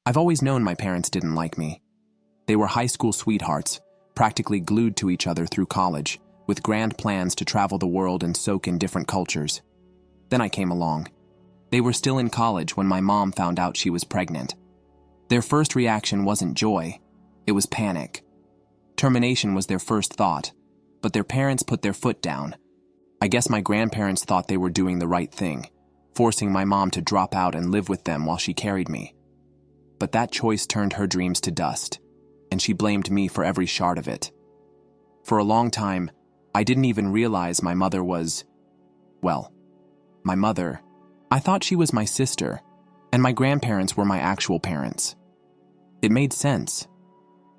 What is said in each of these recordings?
I've always known my parents didn't like me. They were high school sweethearts, practically glued to each other through college, with grand plans to travel the world and soak in different cultures. Then I came along. They were still in college when my mom found out she was pregnant. Their first reaction wasn't joy, it was panic. Termination was their first thought, but their parents put their foot down. I guess my grandparents thought they were doing the right thing, forcing my mom to drop out and live with them while she carried me. But that choice turned her dreams to dust, and she blamed me for every shard of it. For a long time, I didn't even realize my mother was, well, my mother. I thought she was my sister, and my grandparents were my actual parents. It made sense.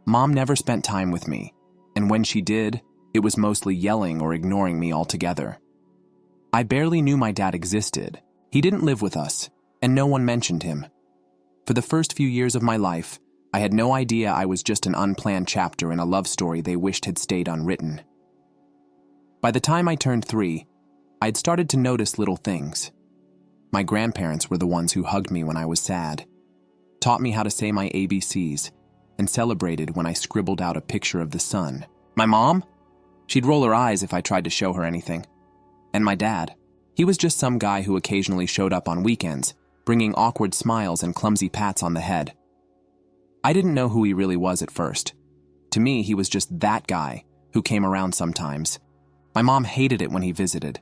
Mom never spent time with me, and when she did, it was mostly yelling or ignoring me altogether. I barely knew my dad existed. He didn't live with us, and no one mentioned him. For the first few years of my life, I had no idea I was just an unplanned chapter in a love story they wished had stayed unwritten. By the time I turned 3, I'd started to notice little things. My grandparents were the ones who hugged me when I was sad, taught me how to say my ABCs, and celebrated when I scribbled out a picture of the sun. My mom? She'd roll her eyes if I tried to show her anything. And my dad? He was just some guy who occasionally showed up on weekends, bringing awkward smiles and clumsy pats on the head. I didn't know who he really was at first. To me, he was just that guy who came around sometimes. My mom hated it when he visited.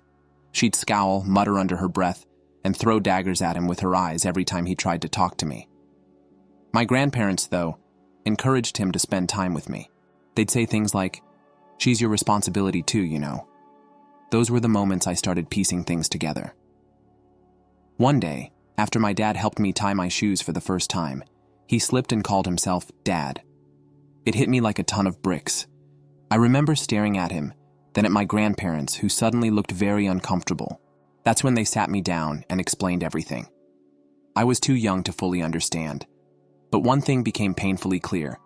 She'd scowl, mutter under her breath, and throw daggers at him with her eyes every time he tried to talk to me. My grandparents, though, encouraged him to spend time with me. They'd say things like, "She's your responsibility too, you know." Those were the moments I started piecing things together. One day, after my dad helped me tie my shoes for the first time, he slipped and called himself Dad. It hit me like a ton of bricks. I remember staring at him, then at my grandparents, who suddenly looked very uncomfortable. That's when they sat me down and explained everything. I was too young to fully understand, but one thing became painfully clear.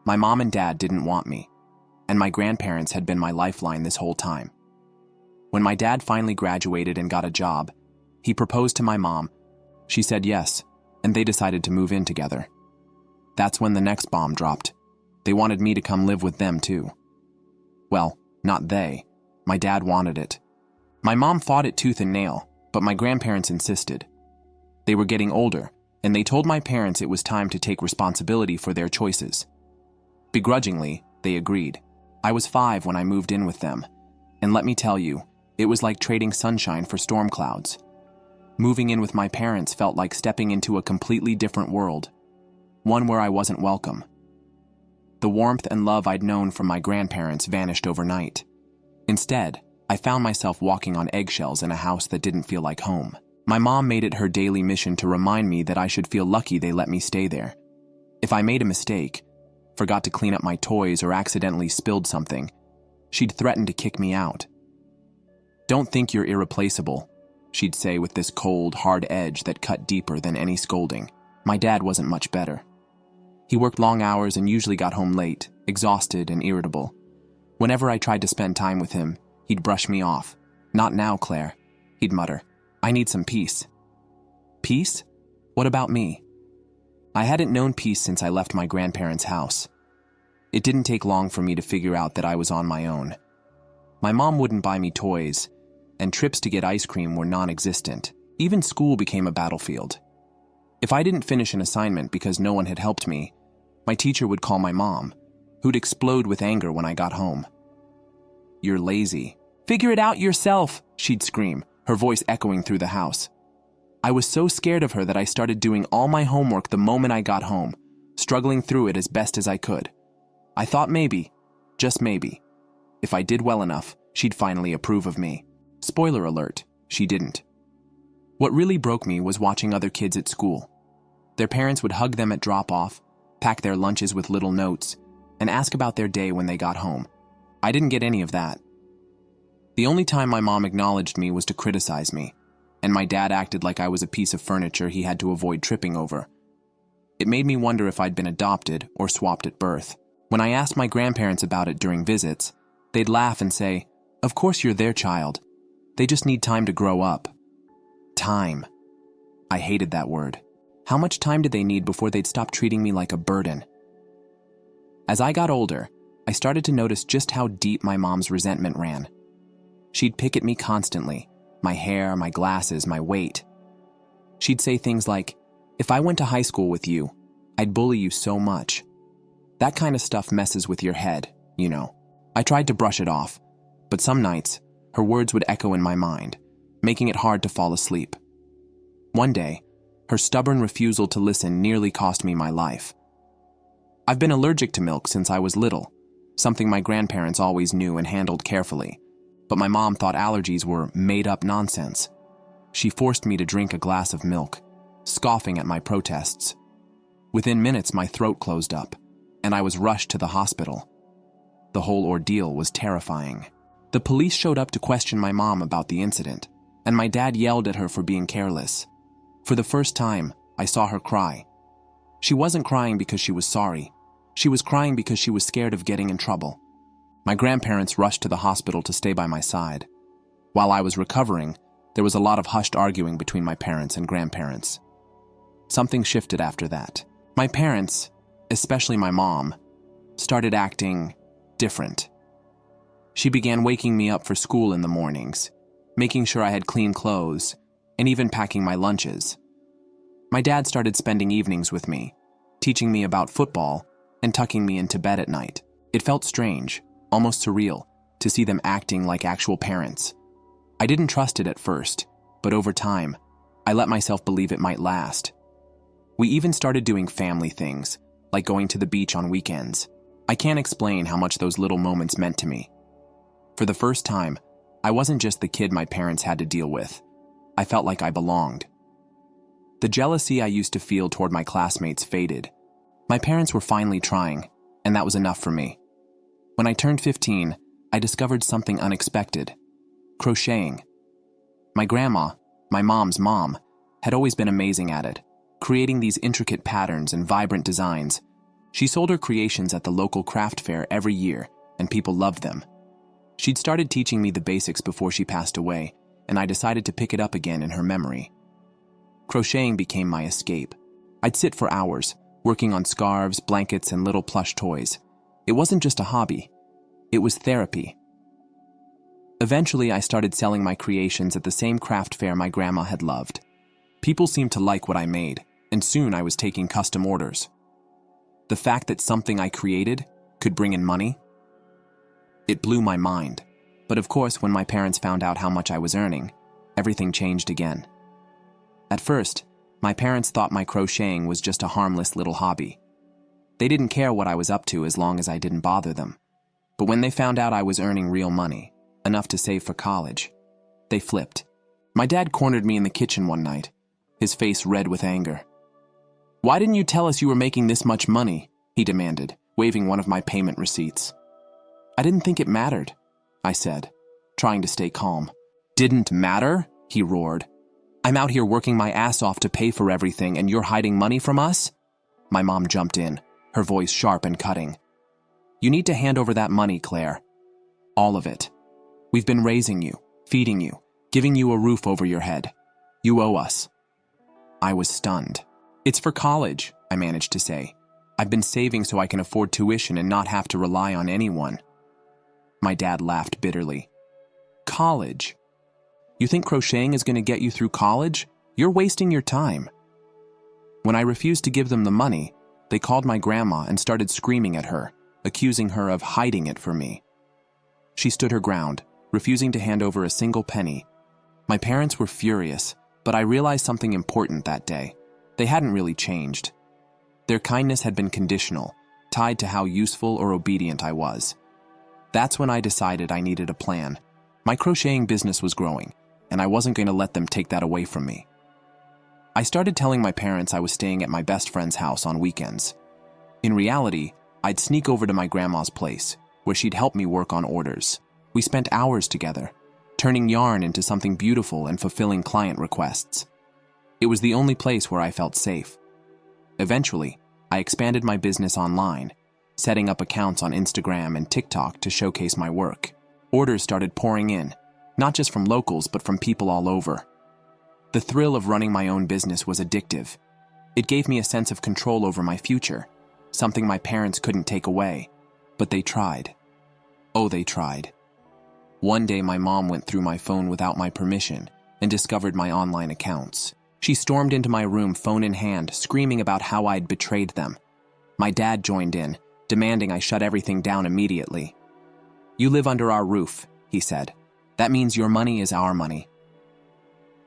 My mom and dad didn't want me, and my grandparents had been my lifeline this whole time. When my dad finally graduated and got a job, he proposed to my mom. She said yes, and they decided to move in together. That's when the next bomb dropped. They wanted me to come live with them too. Well, not they. My dad wanted it. My mom fought it tooth and nail, but my grandparents insisted. They were getting older, and they told my parents it was time to take responsibility for their choices. Begrudgingly, they agreed. I was 5 when I moved in with them, and let me tell you, it was like trading sunshine for storm clouds. Moving in with my parents felt like stepping into a completely different world, one where I wasn't welcome. The warmth and love I'd known from my grandparents vanished overnight. Instead, I found myself walking on eggshells in a house that didn't feel like home. My mom made it her daily mission to remind me that I should feel lucky they let me stay there. If I made a mistake, forgot to clean up my toys, or accidentally spilled something, she'd threaten to kick me out. "Don't think you're irreplaceable," she'd say with this cold, hard edge that cut deeper than any scolding. My dad wasn't much better. He worked long hours and usually got home late, exhausted and irritable. Whenever I tried to spend time with him, he'd brush me off. "Not now, Claire," he'd mutter. "I need some peace." Peace? What about me? I hadn't known peace since I left my grandparents' house. It didn't take long for me to figure out that I was on my own. My mom wouldn't buy me toys, and trips to get ice cream were non-existent. Even school became a battlefield. If I didn't finish an assignment because no one had helped me, my teacher would call my mom, who'd explode with anger when I got home. "You're lazy. Figure it out yourself," she'd scream, her voice echoing through the house. I was so scared of her that I started doing all my homework the moment I got home, struggling through it as best as I could. I thought maybe, just maybe, if I did well enough, she'd finally approve of me. Spoiler alert, she didn't. What really broke me was watching other kids at school. Their parents would hug them at drop-off, pack their lunches with little notes, and ask about their day when they got home. I didn't get any of that. The only time my mom acknowledged me was to criticize me, and my dad acted like I was a piece of furniture he had to avoid tripping over. It made me wonder if I'd been adopted or swapped at birth. When I asked my grandparents about it during visits, they'd laugh and say, "Of course you're their child. They just need time to grow up." Time. I hated that word. How much time did they need before they'd stop treating me like a burden? As I got older, I started to notice just how deep my mom's resentment ran. She'd pick at me constantly, my hair, my glasses, my weight. She'd say things like, "If I went to high school with you, I'd bully you so much." That kind of stuff messes with your head, you know. I tried to brush it off, but some nights, her words would echo in my mind, making it hard to fall asleep. One day, her stubborn refusal to listen nearly cost me my life. I've been allergic to milk since I was little, something my grandparents always knew and handled carefully, but my mom thought allergies were made-up nonsense. She forced me to drink a glass of milk, scoffing at my protests. Within minutes, my throat closed up, and I was rushed to the hospital. The whole ordeal was terrifying. The police showed up to question my mom about the incident, and my dad yelled at her for being careless. For the first time, I saw her cry. She wasn't crying because she was sorry. She was crying because she was scared of getting in trouble. My grandparents rushed to the hospital to stay by my side. While I was recovering, there was a lot of hushed arguing between my parents and grandparents. Something shifted after that. My parents, especially my mom, started acting different. She began waking me up for school in the mornings, making sure I had clean clothes, and even packing my lunches. My dad started spending evenings with me, teaching me about football and tucking me into bed at night. It felt strange, almost surreal, to see them acting like actual parents. I didn't trust it at first, but over time, I let myself believe it might last. We even started doing family things, like going to the beach on weekends. I can't explain how much those little moments meant to me. For the first time, I wasn't just the kid my parents had to deal with. I felt like I belonged. The jealousy I used to feel toward my classmates faded. My parents were finally trying, and that was enough for me. When I turned 15, I discovered something unexpected: crocheting. My grandma, my mom's mom, had always been amazing at it, creating these intricate patterns and vibrant designs. She sold her creations at the local craft fair every year, and people loved them. She'd started teaching me the basics before she passed away, and I decided to pick it up again in her memory. Crocheting became my escape. I'd sit for hours, working on scarves, blankets, and little plush toys. It wasn't just a hobby. It was therapy. Eventually, I started selling my creations at the same craft fair my grandma had loved. People seemed to like what I made, and soon I was taking custom orders. The fact that something I created could bring in money, it blew my mind. But of course, when my parents found out how much I was earning, everything changed again. At first, my parents thought my crocheting was just a harmless little hobby. They didn't care what I was up to as long as I didn't bother them. But when they found out I was earning real money, enough to save for college, they flipped. My dad cornered me in the kitchen one night, his face red with anger. "Why didn't you tell us you were making this much money?" he demanded, waving one of my payment receipts. "I didn't think it mattered," I said, trying to stay calm. "Didn't matter?" he roared. "I'm out here working my ass off to pay for everything, and you're hiding money from us?" My mom jumped in, her voice sharp and cutting. "You need to hand over that money, Claire. All of it. We've been raising you, feeding you, giving you a roof over your head. You owe us." I was stunned. "It's for college," I managed to say. "I've been saving so I can afford tuition and not have to rely on anyone." My dad laughed bitterly. "College? You think crocheting is going to get you through college? You're wasting your time." When I refused to give them the money, they called my grandma and started screaming at her, accusing her of hiding it from me. She stood her ground, refusing to hand over a single penny. My parents were furious, but I realized something important that day. They hadn't really changed. Their kindness had been conditional, tied to how useful or obedient I was. That's when I decided I needed a plan. My crocheting business was growing, and I wasn't going to let them take that away from me. I started telling my parents I was staying at my best friend's house on weekends. In reality, I'd sneak over to my grandma's place, where she'd help me work on orders. We spent hours together, turning yarn into something beautiful and fulfilling client requests. It was the only place where I felt safe. Eventually, I expanded my business online, setting up accounts on Instagram and TikTok to showcase my work. Orders started pouring in, not just from locals but from people all over. The thrill of running my own business was addictive. It gave me a sense of control over my future, something my parents couldn't take away. But they tried. Oh, they tried. One day my mom went through my phone without my permission and discovered my online accounts. She stormed into my room, phone in hand, screaming about how I'd betrayed them. My dad joined in, demanding I shut everything down immediately. "You live under our roof," he said. "That means your money is our money."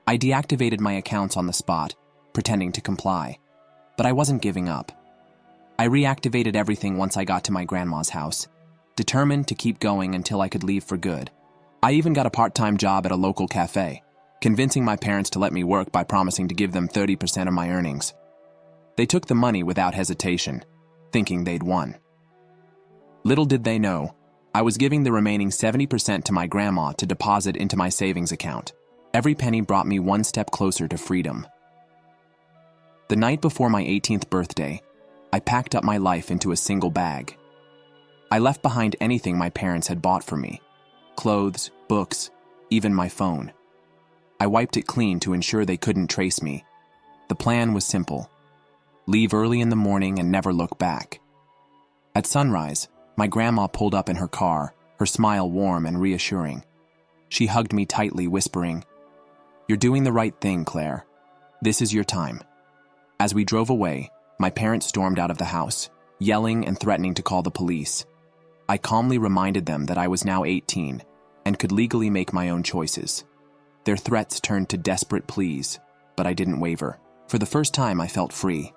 I deactivated my accounts on the spot, pretending to comply. But I wasn't giving up. I reactivated everything once I got to my grandma's house, determined to keep going until I could leave for good. I even got a part-time job at a local cafe, convincing my parents to let me work by promising to give them 30% of my earnings. They took the money without hesitation, thinking they'd won. Little did they know, I was giving the remaining 70% to my grandma to deposit into my savings account. Every penny brought me one step closer to freedom. The night before my 18th birthday, I packed up my life into a single bag. I left behind anything my parents had bought for me: clothes, books, even my phone. I wiped it clean to ensure they couldn't trace me. The plan was simple: leave early in the morning and never look back. At sunrise, my grandma pulled up in her car, her smile warm and reassuring. She hugged me tightly, whispering, "You're doing the right thing, Claire. This is your time." As we drove away, my parents stormed out of the house, yelling and threatening to call the police. I calmly reminded them that I was now 18 and could legally make my own choices. Their threats turned to desperate pleas, but I didn't waver. For the first time, I felt free.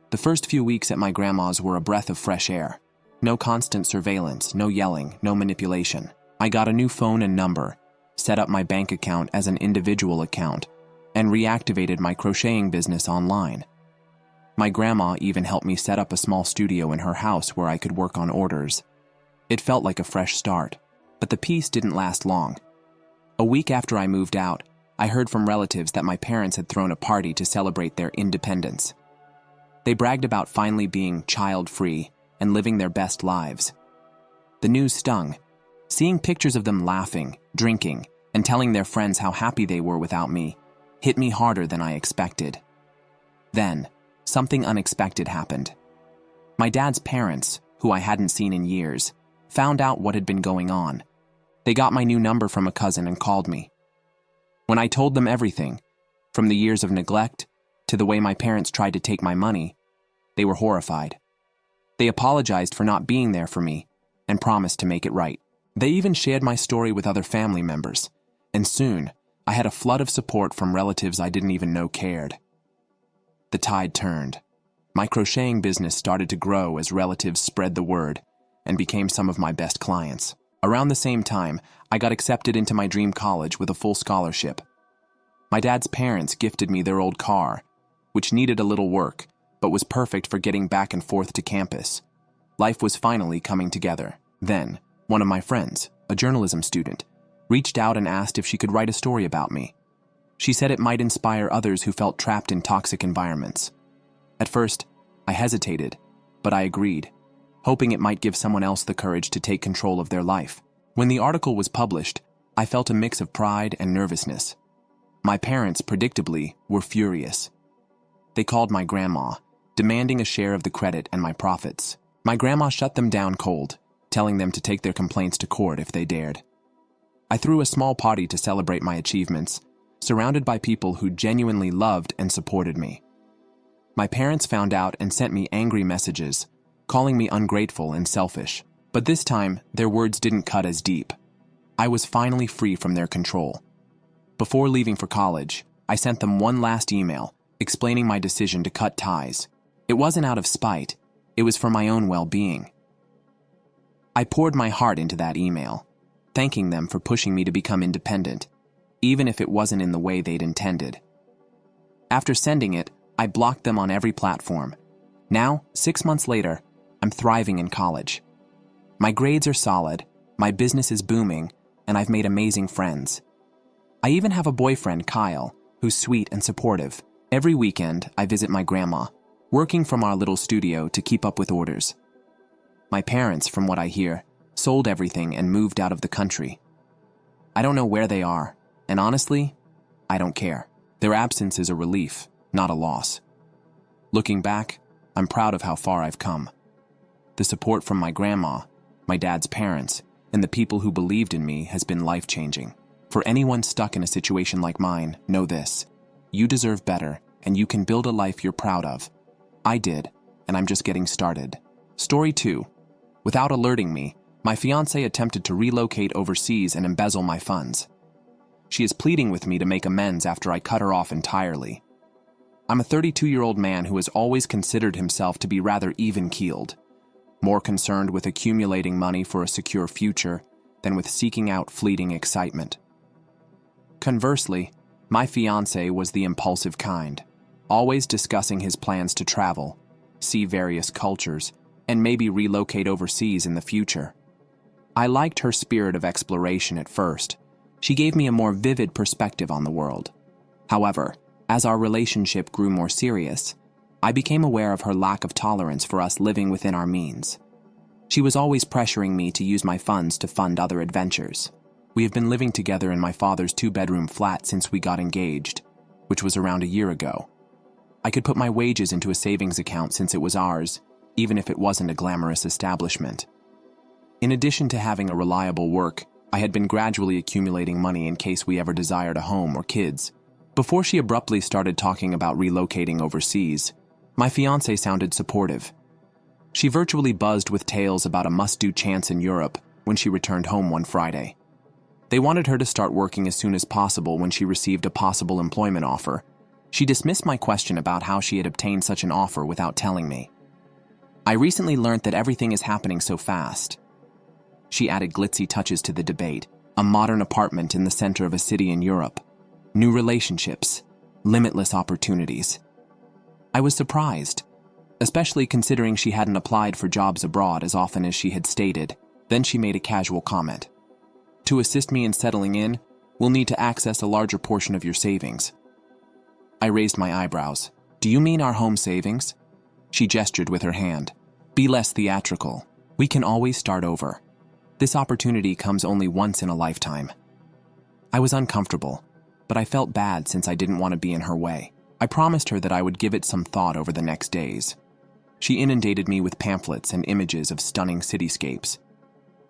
The first few weeks at my grandma's were a breath of fresh air. No constant surveillance, no yelling, no manipulation. I got a new phone and number, set up my bank account as an individual account, and reactivated my crocheting business online. My grandma even helped me set up a small studio in her house where I could work on orders. It felt like a fresh start, but the peace didn't last long. A week after I moved out, I heard from relatives that my parents had thrown a party to celebrate their independence. They bragged about finally being child-free and living their best lives. The news stung. Seeing pictures of them laughing, drinking, and telling their friends how happy they were without me hit me harder than I expected. Then, something unexpected happened. My dad's parents, who I hadn't seen in years, found out what had been going on. They got my new number from a cousin and called me. When I told them everything, from the years of neglect to the way my parents tried to take my money, they were horrified. They apologized for not being there for me and promised to make it right. They even shared my story with other family members, and soon I had a flood of support from relatives I didn't even know cared. The tide turned. My crocheting business started to grow as relatives spread the word and became some of my best clients. Around the same time, I got accepted into my dream college with a full scholarship. My dad's parents gifted me their old car, which needed a little work, but was perfect for getting back and forth to campus. Life was finally coming together. Then, one of my friends, a journalism student, reached out and asked if she could write a story about me. She said it might inspire others who felt trapped in toxic environments. At first, I hesitated, but I agreed, hoping it might give someone else the courage to take control of their life. When the article was published, I felt a mix of pride and nervousness. My parents, predictably, were furious. They called my grandma, demanding a share of the credit and my profits. My grandma shut them down cold, telling them to take their complaints to court if they dared. I threw a small party to celebrate my achievements, surrounded by people who genuinely loved and supported me. My parents found out and sent me angry messages, calling me ungrateful and selfish. But this time, their words didn't cut as deep. I was finally free from their control. Before leaving for college, I sent them one last email, explaining my decision to cut ties. It wasn't out of spite, it was for my own well-being. I poured my heart into that email, thanking them for pushing me to become independent, even if it wasn't in the way they'd intended. After sending it, I blocked them on every platform. Now, 6 months later, I'm thriving in college. My grades are solid, my business is booming, and I've made amazing friends. I even have a boyfriend, Kyle, who's sweet and supportive. Every weekend, I visit my grandma, working from our little studio to keep up with orders. My parents, from what I hear, sold everything and moved out of the country. I don't know where they are, and honestly, I don't care. Their absence is a relief, not a loss. Looking back, I'm proud of how far I've come. The support from my grandma, my dad's parents, and the people who believed in me has been life-changing. For anyone stuck in a situation like mine, know this: you deserve better, and you can build a life you're proud of. I did, and I'm just getting started. Story 2. Without alerting me, my fiancée attempted to relocate overseas and embezzle my funds. She is pleading with me to make amends after I cut her off entirely. I'm a 32-year-old man who has always considered himself to be rather even-keeled, more concerned with accumulating money for a secure future than with seeking out fleeting excitement. Conversely, my fiancé was the impulsive kind, always discussing his plans to travel, see various cultures, and maybe relocate overseas in the future. I liked her spirit of exploration at first. She gave me a more vivid perspective on the world. However, as our relationship grew more serious, I became aware of her lack of tolerance for us living within our means. She was always pressuring me to use my funds to fund other adventures. We have been living together in my father's 2-bedroom flat since we got engaged, which was around a year ago. I could put my wages into a savings account since it was ours, even if it wasn't a glamorous establishment. In addition to having a reliable work, I had been gradually accumulating money in case we ever desired a home or kids. Before she abruptly started talking about relocating overseas, my fiancé sounded supportive. She virtually buzzed with tales about a must-do chance in Europe when she returned home one Friday. They wanted her to start working as soon as possible when she received a possible employment offer. She dismissed my question about how she had obtained such an offer without telling me. I recently learned that everything is happening so fast. She added glitzy touches to the debate: a modern apartment in the center of a city in Europe, new relationships, limitless opportunities. I was surprised, especially considering she hadn't applied for jobs abroad as often as she had stated. Then she made a casual comment. To assist me in settling in, we'll need to access a larger portion of your savings. I raised my eyebrows. Do you mean our home savings? She gestured with her hand. Be less theatrical. We can always start over. This opportunity comes only once in a lifetime. I was uncomfortable, but I felt bad since I didn't want to be in her way. I promised her that I would give it some thought over the next days. She inundated me with pamphlets and images of stunning cityscapes.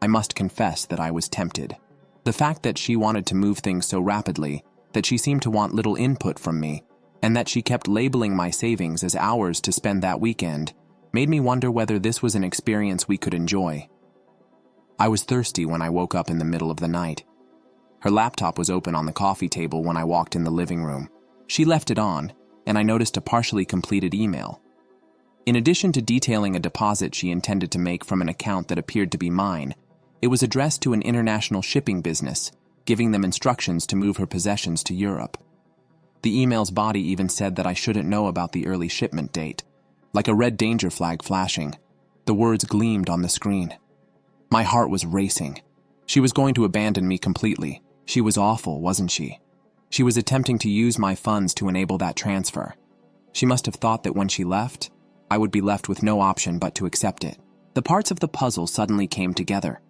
I must confess that I was tempted. The fact that she wanted to move things so rapidly, that she seemed to want little input from me, and that she kept labeling my savings as ours to spend that weekend, made me wonder whether this was an experience we could enjoy. I was thirsty when I woke up in the middle of the night. Her laptop was open on the coffee table when I walked in the living room. She left it on, and I noticed a partially completed email. In addition to detailing a deposit she intended to make from an account that appeared to be mine, it was addressed to an international shipping business, giving them instructions to move her possessions to Europe. The email's body even said that I shouldn't know about the early shipment date. Like a red danger flag flashing, the words gleamed on the screen. My heart was racing. She was going to abandon me completely. She was awful, wasn't she? She was attempting to use my funds to enable that transfer. She must have thought that when she left, I would be left with no option but to accept it. The parts of the puzzle suddenly came together.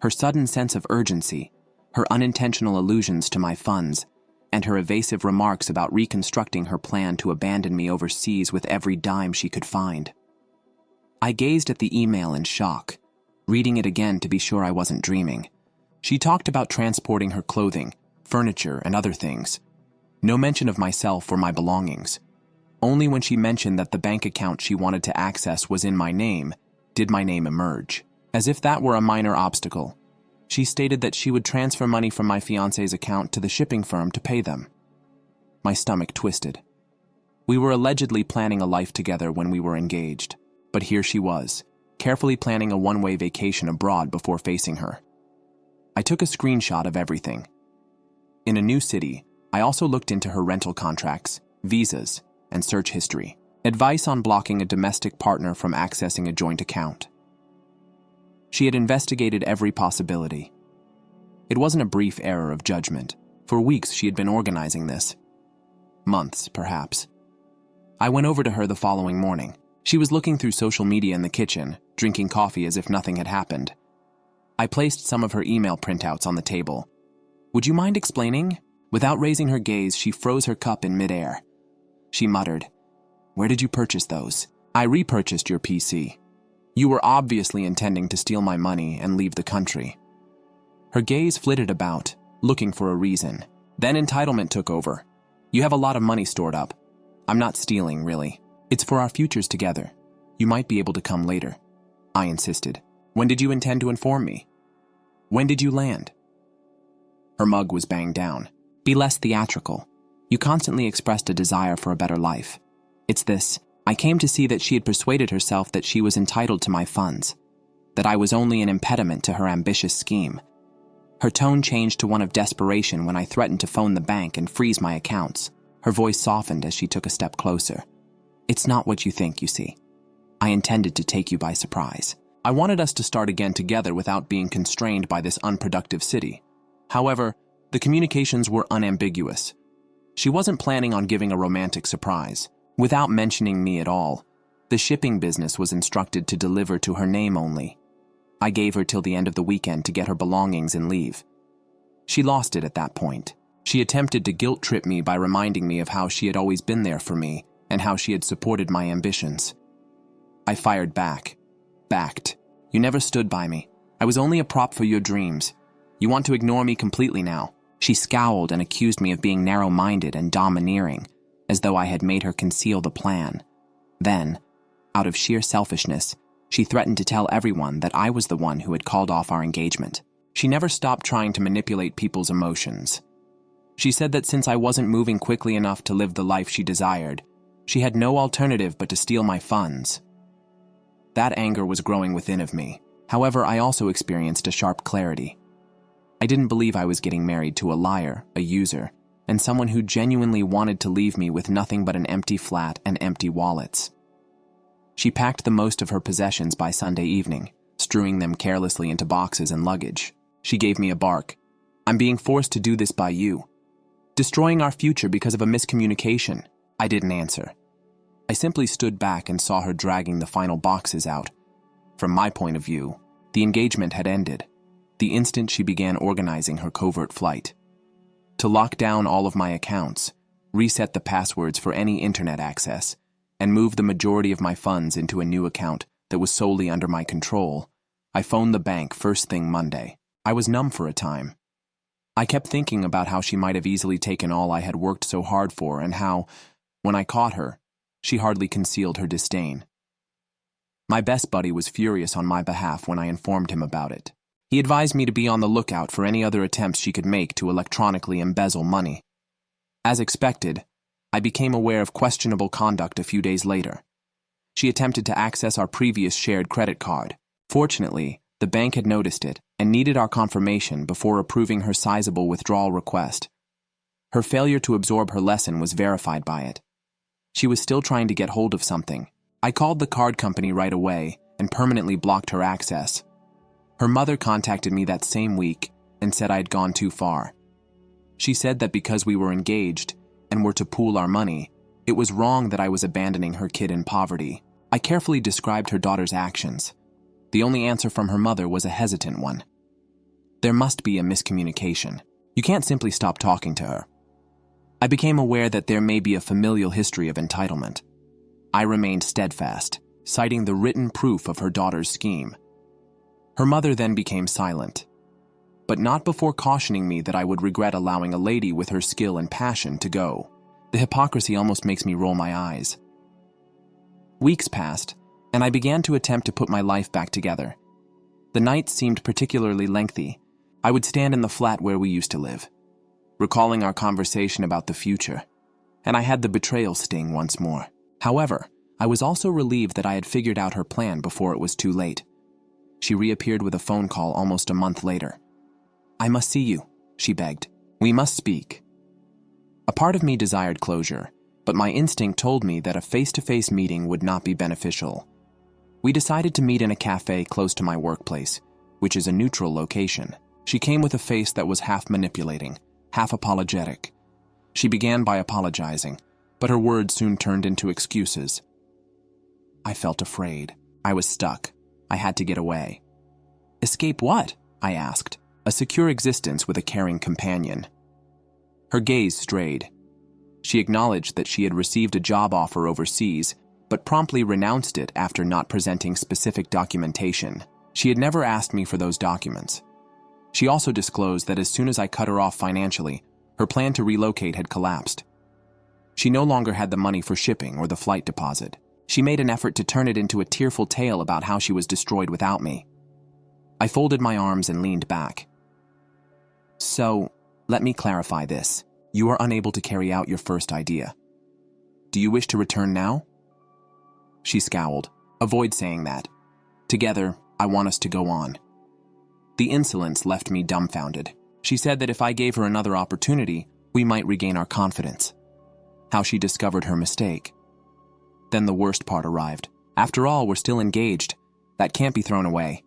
Her sudden sense of urgency, her unintentional allusions to my funds, and her evasive remarks about reconstructing her plan to abandon me overseas with every dime she could find. I gazed at the email in shock, reading it again to be sure I wasn't dreaming. She talked about transporting her clothing, furniture, and other things. No mention of myself or my belongings. Only when she mentioned that the bank account she wanted to access was in my name, did my name emerge. As if that were a minor obstacle, she stated that she would transfer money from my fiancé's account to the shipping firm to pay them. My stomach twisted. We were allegedly planning a life together when we were engaged, but here she was, carefully planning a one-way vacation abroad before facing her. I took a screenshot of everything. In a new city, I also looked into her rental contracts, visas, and search history. Advice on blocking a domestic partner from accessing a joint account. She had investigated every possibility. It wasn't a brief error of judgment. For weeks she had been organizing this. Months, perhaps. I went over to her the following morning. She was looking through social media in the kitchen, drinking coffee as if nothing had happened. I placed some of her email printouts on the table. Would you mind explaining? Without raising her gaze, she froze her cup in midair. She muttered, Where did you purchase those? I repurchased your PC. You were obviously intending to steal my money and leave the country. Her gaze flitted about, looking for a reason. Then entitlement took over. You have a lot of money stored up. I'm not stealing, really. It's for our futures together. You might be able to come later. I insisted. When did you intend to inform me? When did you land? Her mug was banged down. Be less theatrical. You constantly expressed a desire for a better life. It's this. I came to see that she had persuaded herself that she was entitled to my funds, that I was only an impediment to her ambitious scheme. Her tone changed to one of desperation when I threatened to phone the bank and freeze my accounts. Her voice softened as she took a step closer. It's not what you think, you see. I intended to take you by surprise. I wanted us to start again together without being constrained by this unproductive city. However, the communications were unambiguous. She wasn't planning on giving a romantic surprise. Without mentioning me at all, the shipping business was instructed to deliver to her name only. I gave her till the end of the weekend to get her belongings and leave. She lost it at that point. She attempted to guilt-trip me by reminding me of how she had always been there for me and how she had supported my ambitions. I fired back. Backed. You never stood by me. I was only a prop for your dreams. You want to ignore me completely now. She scowled and accused me of being narrow-minded and domineering, as though I had made her conceal the plan. Then, out of sheer selfishness, she threatened to tell everyone that I was the one who had called off our engagement. She never stopped trying to manipulate people's emotions. She said that since I wasn't moving quickly enough to live the life she desired, she had no alternative but to steal my funds. That anger was growing within of me. However, I also experienced a sharp clarity. I didn't believe I was getting married to a liar, a user, and someone who genuinely wanted to leave me with nothing but an empty flat and empty wallets. She packed the most of her possessions by Sunday evening, strewing them carelessly into boxes and luggage. She gave me a bark. I'm being forced to do this by you. Destroying our future because of a miscommunication. I didn't answer. I simply stood back and saw her dragging the final boxes out. From my point of view, the engagement had ended, the instant she began organizing her covert flight. To lock down all of my accounts, reset the passwords for any internet access, and move the majority of my funds into a new account that was solely under my control, I phoned the bank first thing Monday. I was numb for a time. I kept thinking about how she might have easily taken all I had worked so hard for and how, when I caught her, she hardly concealed her disdain. My best buddy was furious on my behalf when I informed him about it. He advised me to be on the lookout for any other attempts she could make to electronically embezzle money. As expected, I became aware of questionable conduct a few days later. She attempted to access our previous shared credit card. Fortunately, the bank had noticed it and needed our confirmation before approving her sizable withdrawal request. Her failure to absorb her lesson was verified by it. She was still trying to get hold of something. I called the card company right away and permanently blocked her access. Her mother contacted me that same week and said I had gone too far. She said that because we were engaged and were to pool our money, it was wrong that I was abandoning her kid in poverty. I carefully described her daughter's actions. The only answer from her mother was a hesitant one. There must be a miscommunication. You can't simply stop talking to her. I became aware that there may be a familial history of entitlement. I remained steadfast, citing the written proof of her daughter's scheme. Her mother then became silent, but not before cautioning me that I would regret allowing a lady with her skill and passion to go. The hypocrisy almost makes me roll my eyes. Weeks passed, and I began to attempt to put my life back together. The nights seemed particularly lengthy. I would stand in the flat where we used to live, recalling our conversation about the future, and I had the betrayal sting once more. However, I was also relieved that I had figured out her plan before it was too late. She reappeared with a phone call almost a month later. I must see you, she begged. We must speak. A part of me desired closure, but my instinct told me that a face-to-face meeting would not be beneficial. We decided to meet in a cafe close to my workplace, which is a neutral location. She came with a face that was half manipulating, half apologetic. She began by apologizing, but her words soon turned into excuses. I felt afraid. I was stuck. I had to get away. Escape what? I asked. A secure existence with a caring companion. Her gaze strayed. She acknowledged that she had received a job offer overseas, but promptly renounced it after not presenting specific documentation. She had never asked me for those documents. She also disclosed that as soon as I cut her off financially, her plan to relocate had collapsed. She no longer had the money for shipping or the flight deposit. She made an effort to turn it into a tearful tale about how she was destroyed without me. I folded my arms and leaned back. So, let me clarify this. You are unable to carry out your first idea. Do you wish to return now? She scowled. Avoid saying that. Together, I want us to go on. The insolence left me dumbfounded. She said that if I gave her another opportunity, we might regain our confidence. How she discovered her mistake. Then the worst part arrived. After all, we're still engaged. That can't be thrown away.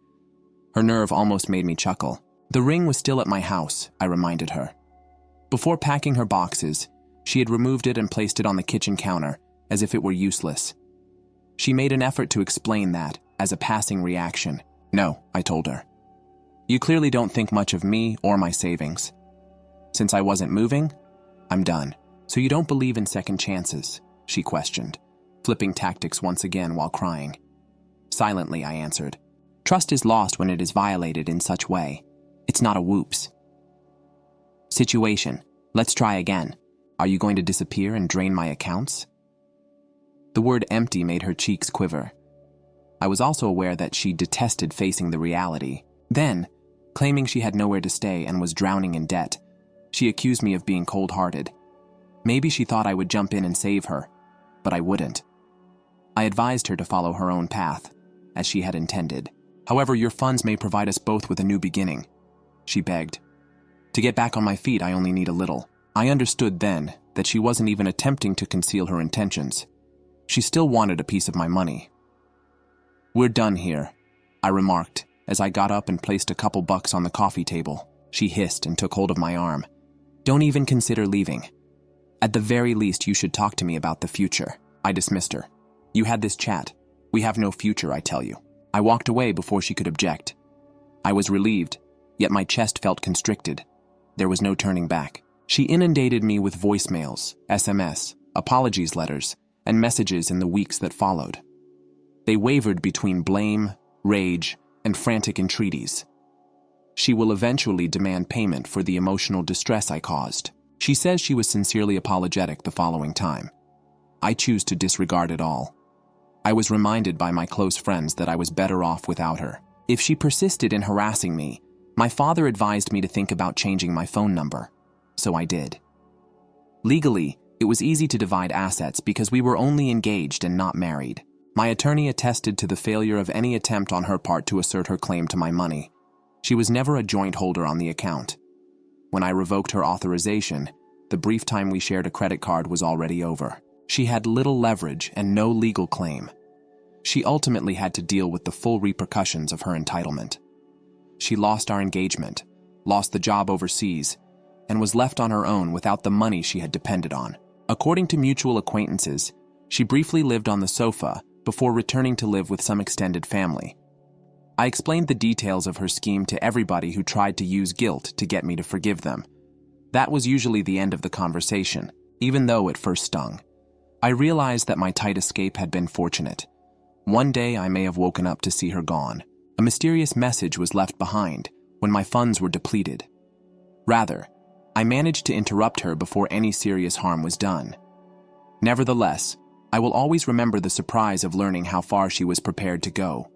Her nerve almost made me chuckle. The ring was still at my house, I reminded her. Before packing her boxes, she had removed it and placed it on the kitchen counter, as if it were useless. She made an effort to explain that, as a passing reaction. No, I told her. You clearly don't think much of me or my savings. Since I wasn't moving, I'm done. So you don't believe in second chances? She questioned, flipping tactics once again while crying. Silently, I answered. Trust is lost when it is violated in such way. It's not a whoops. Situation. Let's try again. Are you going to disappear and drain my accounts? The word empty made her cheeks quiver. I was also aware that she detested facing the reality. Then, claiming she had nowhere to stay and was drowning in debt, she accused me of being cold-hearted. Maybe she thought I would jump in and save her, but I wouldn't. I advised her to follow her own path, as she had intended. However, your funds may provide us both with a new beginning, she begged. To get back on my feet, I only need a little. I understood then that she wasn't even attempting to conceal her intentions. She still wanted a piece of my money. We're done here, I remarked, as I got up and placed a couple bucks on the coffee table. She hissed and took hold of my arm. Don't even consider leaving. At the very least, you should talk to me about the future. I dismissed her. You had this chat. We have no future, I tell you. I walked away before she could object. I was relieved, yet my chest felt constricted. There was no turning back. She inundated me with voicemails, SMS, apologies letters, and messages in the weeks that followed. They wavered between blame, rage, and frantic entreaties. She will eventually demand payment for the emotional distress I caused. She says she was sincerely apologetic the following time. I choose to disregard it all. I was reminded by my close friends that I was better off without her. If she persisted in harassing me, my father advised me to think about changing my phone number. So I did. Legally, it was easy to divide assets because we were only engaged and not married. My attorney attested to the failure of any attempt on her part to assert her claim to my money. She was never a joint holder on the account. When I revoked her authorization, the brief time we shared a credit card was already over. She had little leverage and no legal claim. She ultimately had to deal with the full repercussions of her entitlement. She lost our engagement, lost the job overseas, and was left on her own without the money she had depended on. According to mutual acquaintances, she briefly lived on the sofa before returning to live with some extended family. I explained the details of her scheme to everybody who tried to use guilt to get me to forgive them. That was usually the end of the conversation, even though it first stung. I realized that my tight escape had been fortunate. One day I may have woken up to see her gone. A mysterious message was left behind when my funds were depleted. Rather, I managed to interrupt her before any serious harm was done. Nevertheless, I will always remember the surprise of learning how far she was prepared to go.